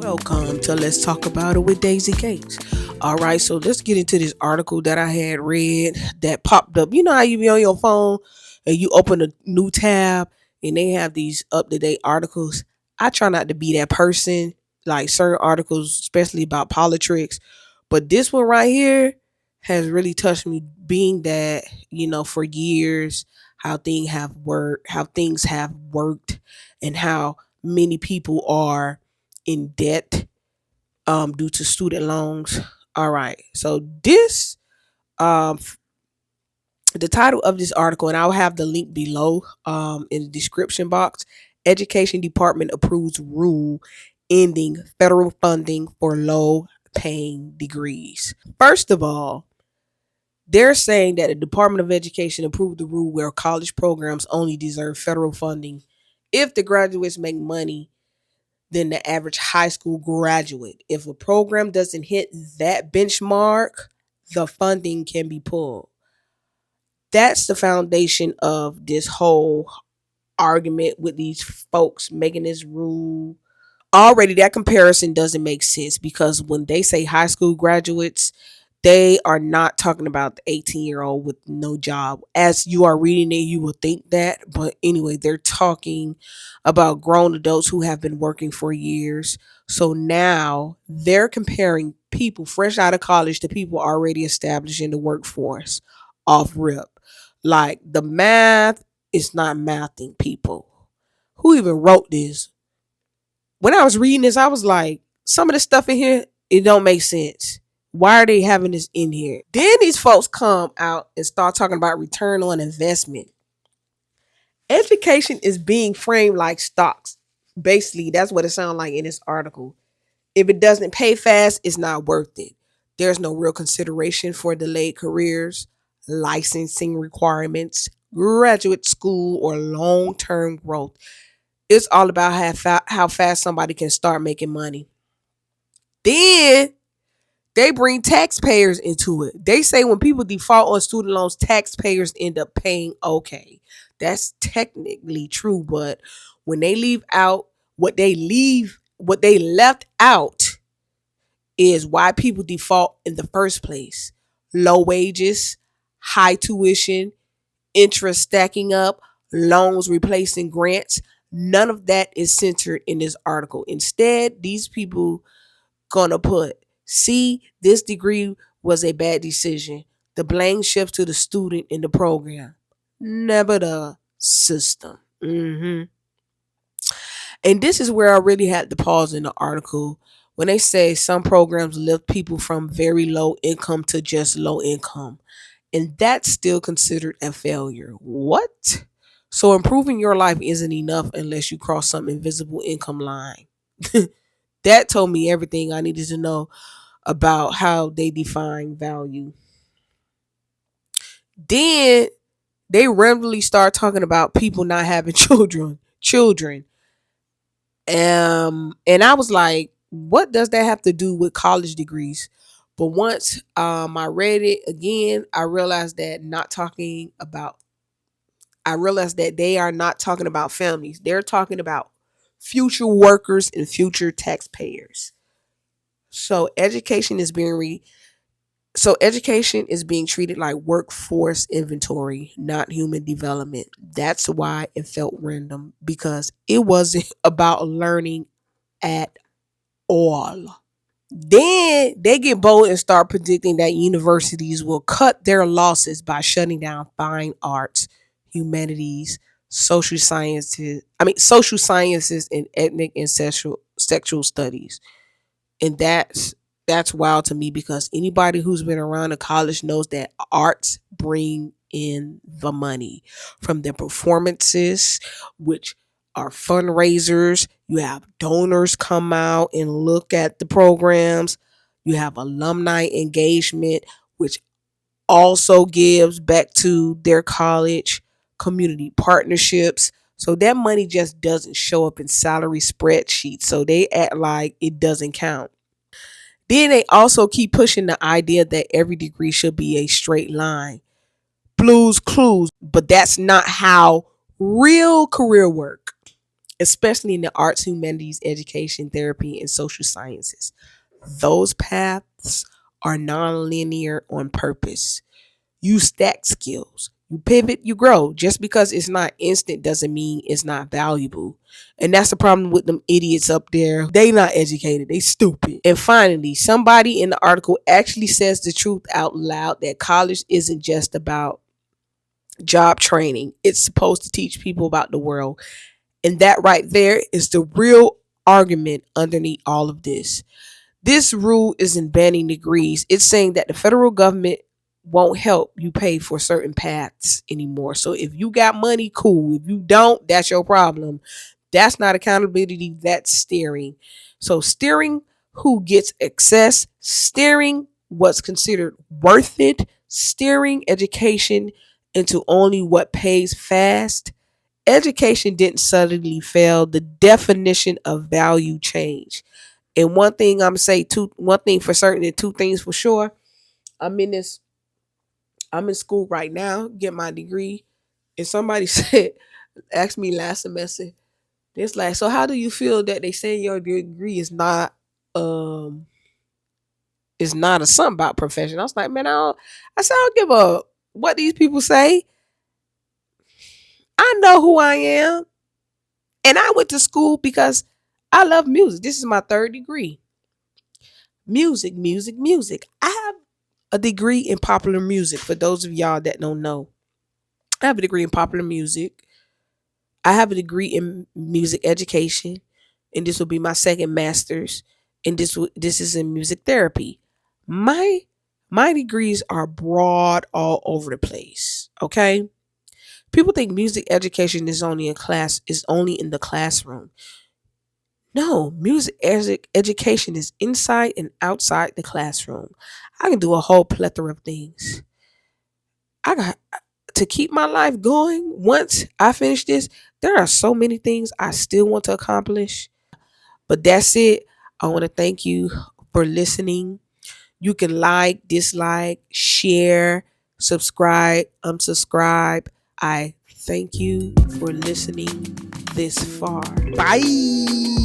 Welcome to Let's Talk About It with Daisy Gates. All right, so let's get into this article that I had read that popped up. You know how you be on your phone and you open a new tab and they have these up to date articles. I try not to be that person, like certain articles, especially about politics. But this one right here has really touched me, being that, for years, how things have worked, and how many people are in debt due to student loans. All right. So um the title of this article, and I'll have the link below in the description box. Education Department approves rule ending federal funding for low paying degrees. First of all, they're saying that the Department of Education approved the rule where college programs only deserve federal funding if the graduates make money than the average high school graduate. If a program doesn't hit that benchmark, the funding can be pulled. That's the foundation of this whole argument with these folks making this rule. Already, that comparison doesn't make sense because when they say high school graduates, they are not talking about the 18-year-old with no job. As you are reading it, you will think that. But anyway, they're talking about grown adults who have been working for years. So now they're comparing people fresh out of college to people already established in the workforce off rip. Like the math is not mathing, people. Who even wrote this? When I was reading this, I was like, some of the stuff in here, it don't make sense. Why are they having this in here? Then these folks come out and start talking about return on investment. Education is being framed like stocks. Basically, that's what it sounds like in this article. If it doesn't pay fast, it's not worth it. There's no real consideration for delayed careers, licensing requirements, graduate school, or long term growth. It's all about how fast somebody can start making money. Then they bring taxpayers into it. They say when people default on student loans, taxpayers end up paying. Okay, that's technically true, but when they leave out what they left out is why people default in the first place. Low wages, high tuition, interest stacking up, loans replacing grants. None of that is centered in this article. Instead, these people gonna put, see, this degree was a bad decision. The blame shifts to the student in the program, never the system. And this is where I really had to pause in the article when they say some programs lift people from very low income to just low income. And that's still considered a failure. What? So improving your life isn't enough unless you cross some invisible income line. That told me everything I needed to know about how they define value. Then they randomly start talking about people not having children. And I was like, what does that have to do with college degrees? But once I read it again, I realized that they are not talking about families. They're talking about future workers and future taxpayers. So education is being treated like workforce inventory, not human development. That's why it felt random, because it wasn't about learning at all. Then they get bold and start predicting that universities will cut their losses by shutting down fine arts, humanities, social sciences and ethnic and sexual studies. And that's wild to me, because anybody who's been around a college knows that arts bring in the money from their performances, which are fundraisers. You have donors come out and look at the programs. You have alumni engagement, which also gives back to their college, community partnerships. So that money just doesn't show up in salary spreadsheets. So they act like it doesn't count. Then they also keep pushing the idea that every degree should be a straight line. Blues clues, but that's not how real career work. especially in the arts, humanities, education, therapy, and social sciences. Those paths are non-linear on purpose. You stack skills. You pivot, you grow. Just because it's not instant doesn't mean it's not valuable. And that's the problem with them idiots up there. They not educated. They stupid. And finally, somebody in the article actually says the truth out loud that college isn't just about job training. It's supposed to teach people about the world. And that right there is the real argument underneath all of this. This rule isn't banning degrees. It's saying that the federal government won't help you pay for certain paths anymore. So if you got money, cool. If you don't, that's your problem. That's not accountability, that's steering. So steering who gets access, steering what's considered worth it, steering education into only what pays fast. Education didn't suddenly fail. The definition of value changed. And one thing I'm say two one thing for certain and two things for sure. I'm in this I'm in school right now, get my degree. And somebody said asked me last semester, it's like, so how do you feel that they say your degree um is not a something about profession? I was like, man, I don't give a what these people say. I know who I am. And I went to school because I love music. This is my third degree. Music, music, music. I have a degree in popular music for those of y'all that don't know. I have a degree in popular music. I have a degree in music education, and this will be my second master's. And this is in music therapy. My my degrees are broad all over the place. Okay, people think music education is only in the classroom. No, education is inside and outside the classroom. I can do a whole plethora of things. I got to keep my life going. Once I finish this, there are so many things I still want to accomplish. But that's it. I want to thank you for listening. You can like, dislike, share, subscribe, unsubscribe. I thank you for listening this far. Bye.